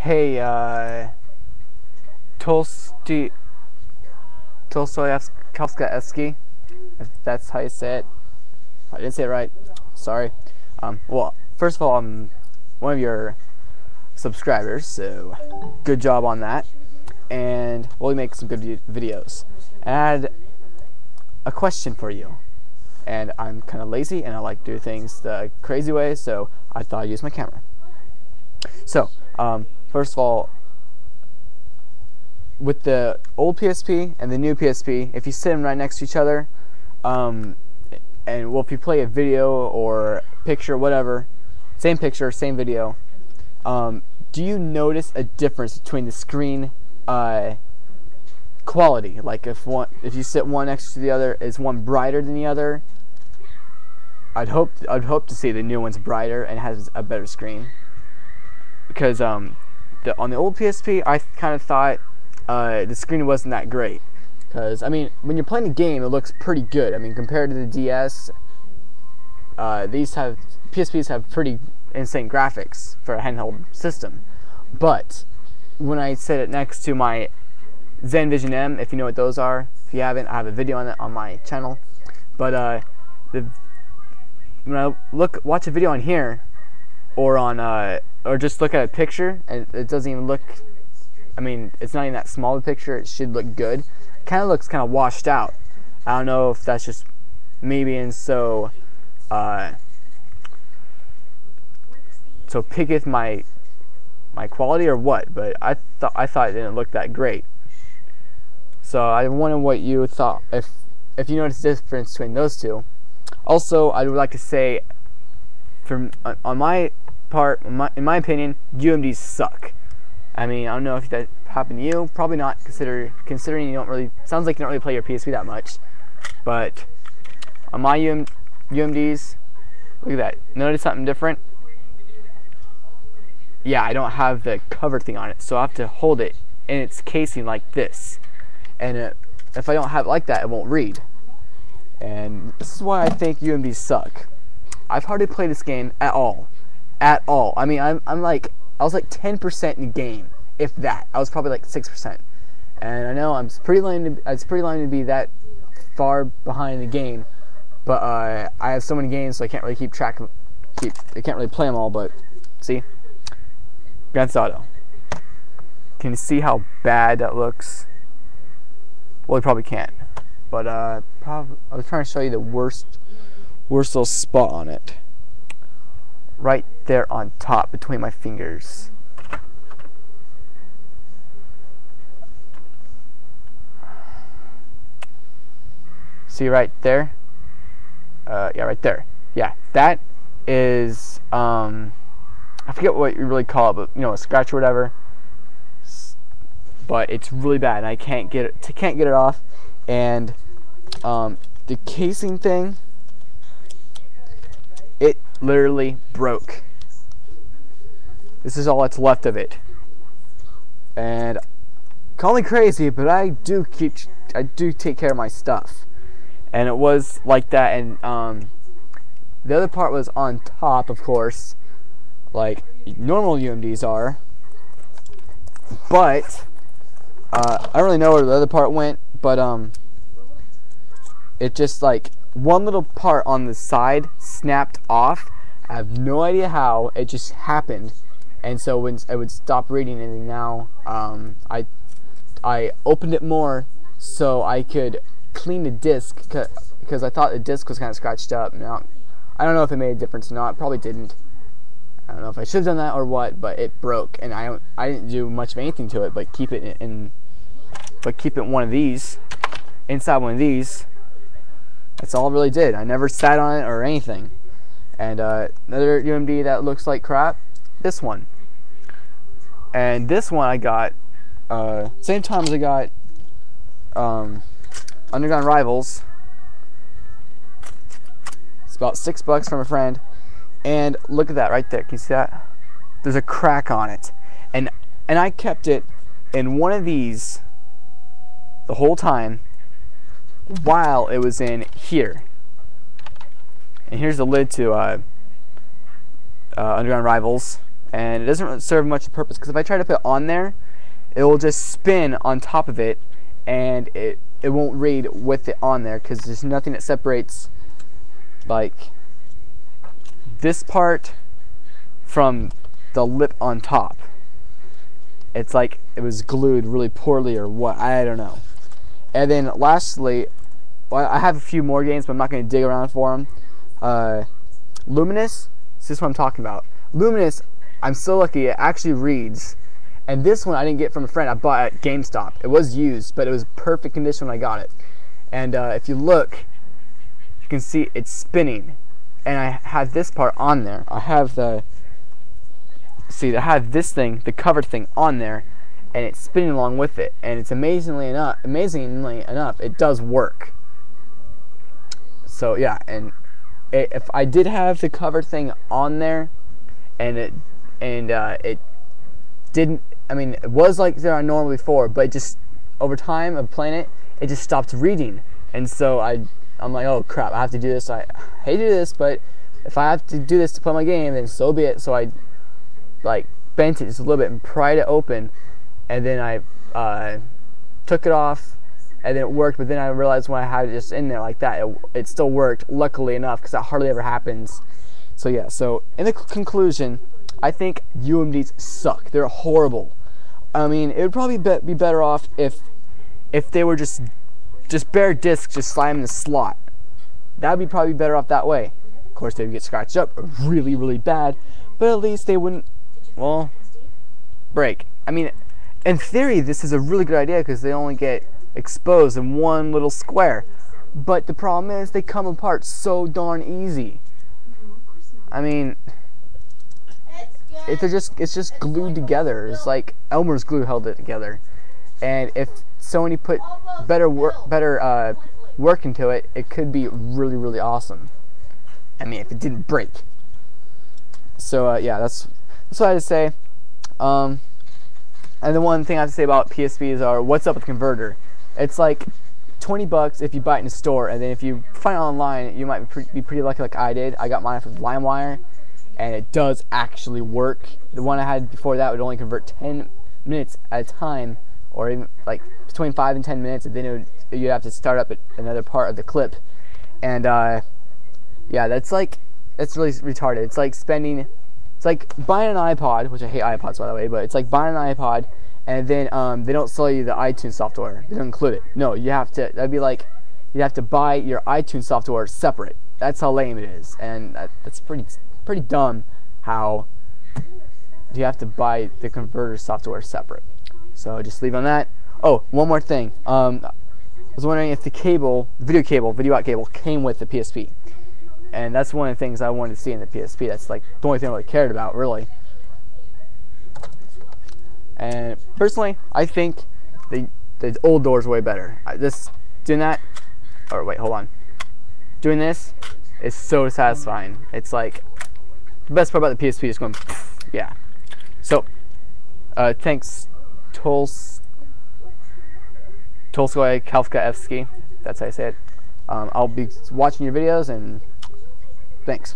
Hey, Tolstoyevsky, if that's how you say it. I didn't say it right. Sorry. Well, first of all, I'm one of your subscribers, so good job on that. And we'll make some good videos. And I had a question for you. And I'm kind of lazy, and I like to do things the crazy way, so I thought I'd use my camera. So, first of all, with the old PSP and the new PSP, if you sit them right next to each other, and well, if you play a video or picture, whatever, same picture, same video, do you notice a difference between the screen quality? Like if you sit one next to the other, is one brighter than the other? I'd hope to see the new one's brighter and has a better screen, because on the old PSP, I kind of thought the screen wasn't that great. Because I mean, when you're playing a game, it looks pretty good. I mean, compared to the DS, PSPs have pretty insane graphics for a handheld system. But when I set it next to my ZenVision M, if you know what those are, if you haven't, I have a video on it on my channel. But when I watch a video on here, or on or just look at a picture, and it doesn't even look, I mean, it's not even that small of a picture, it should look good. It kind of looks kind of washed out. I don't know if that's just me being so picketh my quality or what, but I thought it didn't look that great. So I wonder what you thought, if you noticed the difference between those two. Also, I would like to say, on my part, in my opinion, UMDs suck. I mean, I don't know if that happened to you. Probably not, considering you don't really. Sounds like you don't really play your PSP that much. But on my UMDs, look at that. Notice something different? Yeah, I don't have the cover thing on it, so I have to hold it in its casing like this. And if I don't have it like that, it won't read. And this is why I think UMDs suck. I've hardly played this game at all. I mean, I was like 10% in the game, if that. I was probably like 6%. And I know it's pretty lame to be that far behind the game. But I have so many games, so I can't really keep track of. I can't really play them all. But see, Grand Theft Auto. Can you see how bad that looks? Well, you probably can't. But I was trying to show you the worst little spot on it. Right there on top between my fingers. See right there? Yeah, right there. Yeah, that is I forget what you really call it, but you know, a scratch or whatever. But it's really bad, and I can't get it off. And the casing thing, it literally broke. This is all that's left of it. And call me crazy, but I do take care of my stuff. And it was like that. And the other part was on top, of course, like normal UMDs are. But I don't really know where the other part went. But it just, like, one little part on the side snapped off. I have no idea how. It just happened. And so when I would stop reading, and now I opened it more so I could clean the disc, because I thought the disc was kind of scratched up. Now, I don't know if it made a difference or not. It probably didn't. I don't know if I should have done that or what, but it broke, and I didn't do much of anything to it, but keep it one of these, inside one of these. That's all I really did. I never sat on it or anything. And another UMD that looks like crap, this one. And this one I got same time as I got Underground Rivals. It's about $6 from a friend. And look at that right there. Can you see that? There's a crack on it. And I kept it in one of these the whole time while it was in here. And here's the lid to Underground Rivals. and it doesn't really serve much purpose, because if I try to put it on there, it will just spin on top of it, and it won't read with it on there, because there's nothing that separates like this part from the lip on top. It's like it was glued really poorly or what, I don't know. And then lastly, well, I have a few more games, but I'm not going to dig around for them. Luminous, this is what I'm talking about. Luminous, I'm so lucky, it actually reads. And this one I didn't get from a friend, I bought at GameStop. It was used, but it was perfect condition when I got it. And if you look, you can see it's spinning. And I have this part on there. I have I have this thing, the covered thing on there, and it's spinning along with it. And it's amazingly enough, it does work. So yeah, and if I did have the covered thing on there, and it didn't, I mean, it was like there on normal before, but it just over time of playing it, it just stopped reading. And so I'm like, oh crap, I have to do this. I hate to do this, but if I have to do this to play my game, then so be it. So I like bent it just a little bit and pried it open, and then I took it off, and then it worked. But then I realized when I had it just in there like that, it still worked, luckily enough, because that hardly ever happens. So yeah, so in the conclusion, I think UMDs suck. They're horrible. I mean, it would probably be better off if they were just bare discs, just slide in the slot. That would be probably better off that way. Of course, they would get scratched up really, really bad, but at least they wouldn't, well, break. I mean, in theory, this is a really good idea because they only get exposed in one little square. But the problem is they come apart so darn easy. I mean, it's just glued together. It's like Elmer's glue held it together. And if Sony put better work into it, it could be really, really awesome. I mean, if it didn't break. So yeah, that's what I had to say. And the one thing I have to say about PSPs are, what's up with the converter? It's like $20 if you buy it in a store, and then if you find it online, you might be pretty lucky like I did. I got mine from LimeWire, and it does actually work. The one I had before that would only convert 10 minutes at a time, or even like between 5 and 10 minutes, and then you'd have to start up another part of the clip. And yeah, that's really retarded. It's like buying an iPod, which I hate iPods by the way, but it's like buying an iPod and then they don't sell you the iTunes software. They don't include it. No, that'd be like you'd have to buy your iTunes software separate. That's how lame it is, and that's pretty dumb. How you have to buy the converter software separate. So just leave on that. Oh, one more thing. I was wondering if the video out cable came with the PSP. And that's one of the things I wanted to see in the PSP. That's like the only thing I really cared about, really. And personally, I think the old door's way better. Doing this is so satisfying. It's like the best part about the PSP is going, yeah. So, thanks, Tolskoy Kalfkaevsky. That's how I say it. I'll be watching your videos, and thanks.